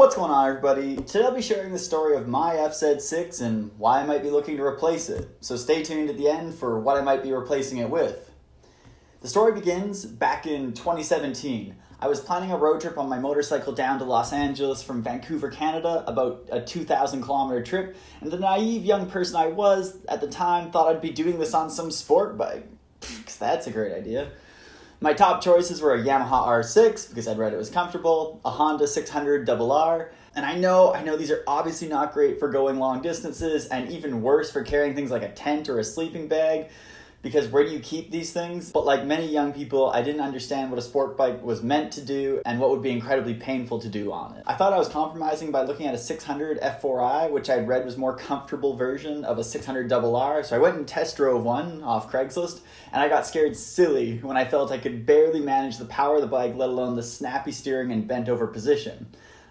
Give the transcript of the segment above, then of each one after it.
What's going on, everybody? Today I'll be sharing the story of my FZ6 and why I might be looking to replace it. So stay tuned at the end for what I might be replacing it with. The story begins back in 2017. I was planning a road trip on my motorcycle down to Los Angeles from Vancouver, Canada, about a 2,000 kilometer trip, and the naive young person I was at the time thought I'd be doing this on some sport bike. Because that's a great idea. My top choices were a Yamaha R6, because I'd read it was comfortable, a Honda 600RR, and I know these are obviously not great for going long distances, and even worse for carrying things like a tent or a sleeping bag, because where do you keep these things? But like many young people, I didn't understand what a sport bike was meant to do and what would be incredibly painful to do on it. I thought I was compromising by looking at a 600 F4i, which I'd read was a more comfortable version of a 600RR, so I went and test drove one off Craigslist, and I got scared silly when I felt I could barely manage the power of the bike, let alone the snappy steering and bent over position.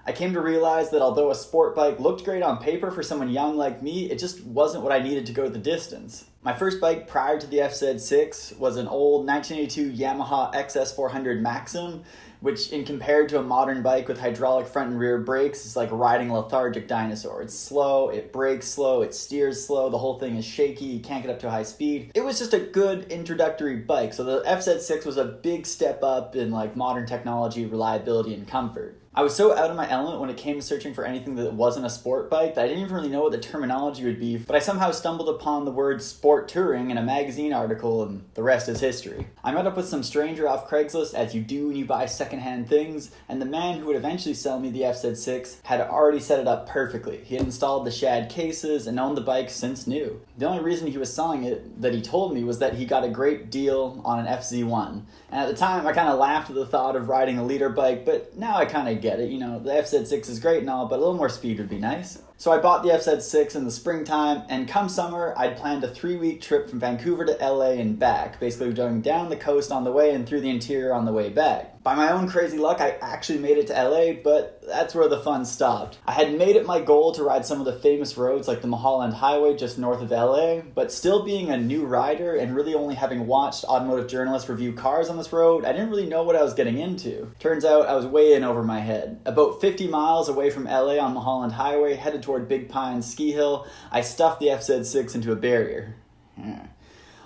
I came to realize that although a sport bike looked great on paper for someone young like me, it just wasn't what I needed to go the distance. My first bike prior to the FZ6 was an old 1982 Yamaha XS400 Maxim, which in compared to a modern bike with hydraulic front and rear brakes is like riding a lethargic dinosaur. It's slow, it brakes slow, it steers slow, the whole thing is shaky, you can't get up to a high speed. It was just a good introductory bike, so the FZ6 was a big step up in like modern technology, reliability, and comfort. I was so out of my element when it came to searching for anything that wasn't a sport bike that I didn't even really know what the terminology would be, but I somehow stumbled upon the word sport touring in a magazine article, and the rest is history. I met up with some stranger off Craigslist, as you do when you buy secondhand things, and the man who would eventually sell me the FZ6 had already set it up perfectly. He had installed the shad cases and owned the bike since new. The only reason he was selling it, that he told me, was that he got a great deal on an FZ1. And at the time, I kind of laughed at the thought of riding a liter bike, but now I kind of get it. You know, the FZ6 is great and all, but a little more speed would be nice. So I bought the FZ6 in the springtime, and come summer, I'd planned a 3-week trip from Vancouver to LA and back, basically going down the coast on the way and through the interior on the way back. By my own crazy luck, I actually made it to LA, but that's where the fun stopped. I had made it my goal to ride some of the famous roads like the Mulholland Highway just north of LA, but still being a new rider and really only having watched automotive journalists review cars on this road, I didn't really know what I was getting into. Turns out I was way in over my head. About 50 miles away from LA on Mulholland Highway, headed toward Big Pine Ski Hill, I stuffed the FZ6 into a barrier.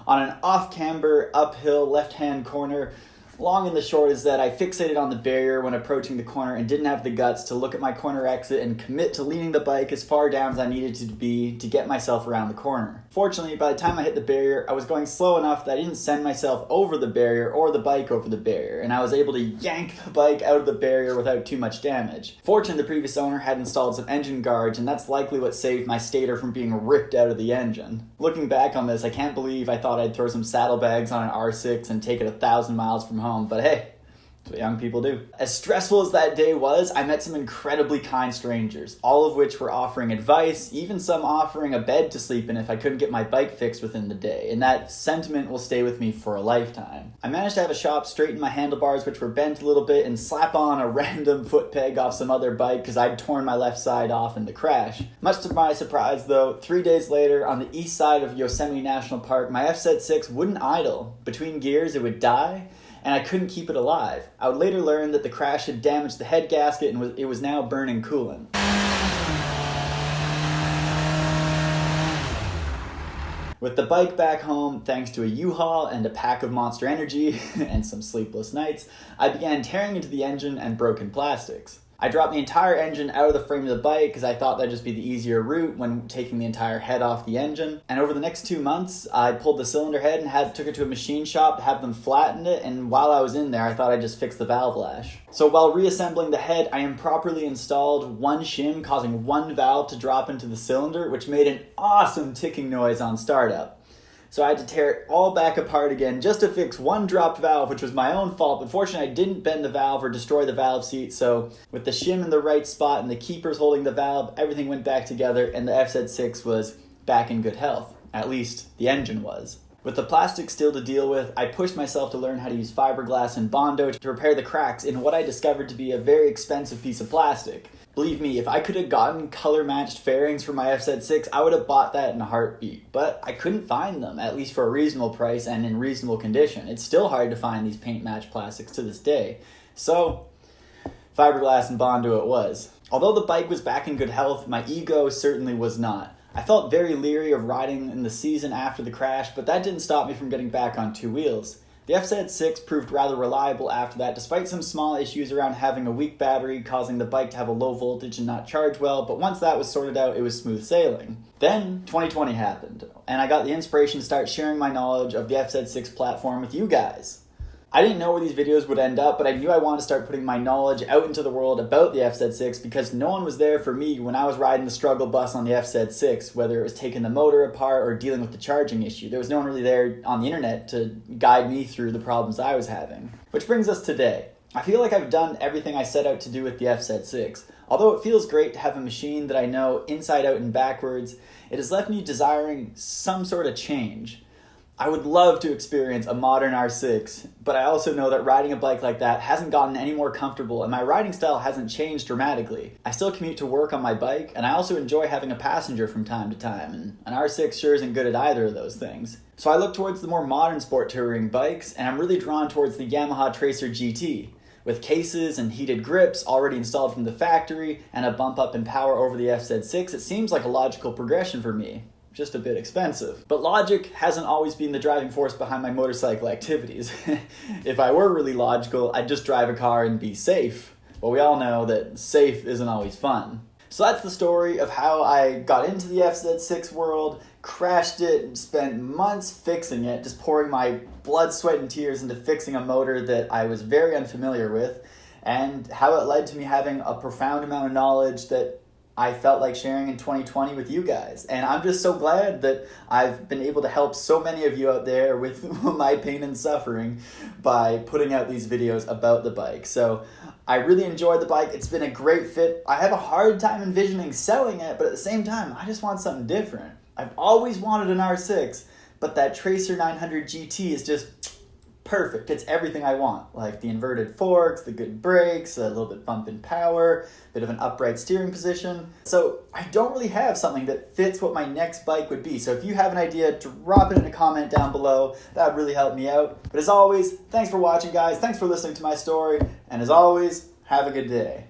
On an off-camber, uphill, left-hand corner, long and the short is that I fixated on the barrier when approaching the corner and didn't have the guts to look at my corner exit and commit to leaning the bike as far down as I needed to be to get myself around the corner. Fortunately, by the time I hit the barrier, I was going slow enough that I didn't send myself over the barrier or the bike over the barrier, and I was able to yank the bike out of the barrier without too much damage. Fortunately, the previous owner had installed some engine guards, and that's likely what saved my stator from being ripped out of the engine. Looking back on this, I can't believe I thought I'd throw some saddlebags on an R6 and take it 1,000 miles from home, but hey, that's what young people do. As stressful as that day was, I met some incredibly kind strangers, all of which were offering advice, even some offering a bed to sleep in if I couldn't get my bike fixed within the day, and that sentiment will stay with me for a lifetime. I managed to have a shop straighten my handlebars, which were bent a little bit, and slap on a random foot peg off some other bike because I'd torn my left side off in the crash. Much to my surprise though, 3 days later, on the east side of Yosemite National Park, my FZ6 wouldn't idle. Between gears, it would die, and I couldn't keep it alive. I would later learn that the crash had damaged the head gasket and it was now burning coolant. With the bike back home, thanks to a U-Haul and a pack of Monster Energy and some sleepless nights, I began tearing into the engine and broken plastics. I dropped the entire engine out of the frame of the bike because I thought that'd just be the easier route when taking the entire head off the engine. And over the next 2 months, I pulled the cylinder head and took it to a machine shop to have them flatten it, and while I was in there, I thought I'd just fix the valve lash. So while reassembling the head, I improperly installed one shim, causing one valve to drop into the cylinder, which made an awesome ticking noise on startup. So I had to tear it all back apart again just to fix one dropped valve, which was my own fault, but fortunately I didn't bend the valve or destroy the valve seat, so with the shim in the right spot and the keepers holding the valve, everything went back together and the FZ6 was back in good health. At least the engine was. With the plastic still to deal with, I pushed myself to learn how to use fiberglass and Bondo to repair the cracks in what I discovered to be a very expensive piece of plastic. Believe me, if I could have gotten color-matched fairings for my FZ6, I would have bought that in a heartbeat. But I couldn't find them, at least for a reasonable price and in reasonable condition. It's still hard to find these paint-matched plastics to this day. So, fiberglass and Bondo it was. Although the bike was back in good health, my ego certainly was not. I felt very leery of riding in the season after the crash, but that didn't stop me from getting back on two wheels. The FZ6 proved rather reliable after that, despite some small issues around having a weak battery causing the bike to have a low voltage and not charge well, but once that was sorted out, it was smooth sailing. Then, 2020 happened, and I got the inspiration to start sharing my knowledge of the FZ6 platform with you guys. I didn't know where these videos would end up, but I knew I wanted to start putting my knowledge out into the world about the FZ6 because no one was there for me when I was riding the struggle bus on the FZ6, whether it was taking the motor apart or dealing with the charging issue. There was no one really there on the internet to guide me through the problems I was having. Which brings us today. I feel like I've done everything I set out to do with the FZ6. Although it feels great to have a machine that I know inside out and backwards, it has left me desiring some sort of change. I would love to experience a modern R6, but I also know that riding a bike like that hasn't gotten any more comfortable and my riding style hasn't changed dramatically. I still commute to work on my bike, and I also enjoy having a passenger from time to time, and an R6 sure isn't good at either of those things. So I look towards the more modern sport touring bikes, and I'm really drawn towards the Yamaha Tracer GT. With cases and heated grips already installed from the factory and a bump up in power over the FZ6, it seems like a logical progression for me. Just a bit expensive. But logic hasn't always been the driving force behind my motorcycle activities. If I were really logical, I'd just drive a car and be safe. But we all know that safe isn't always fun. So that's the story of how I got into the FZ6 world, crashed it, and spent months fixing it, just pouring my blood, sweat, and tears into fixing a motor that I was very unfamiliar with, and how it led to me having a profound amount of knowledge that I felt like sharing in 2020 with you guys. And I'm just so glad that I've been able to help so many of you out there with my pain and suffering by putting out these videos about the bike. So I really enjoyed the bike. It's been a great fit. I have a hard time envisioning selling it, but at the same time, I just want something different. I've always wanted an R6, but that Tracer 900 GT is just perfect. It's everything I want, like the inverted forks, the good brakes, a little bit bump in power, a bit of an upright steering position. So I don't really have something that fits what my next bike would be. So if you have an idea, drop it in a comment down below. That would really help me out. But as always, thanks for watching, guys. Thanks for listening to my story. And as always, have a good day.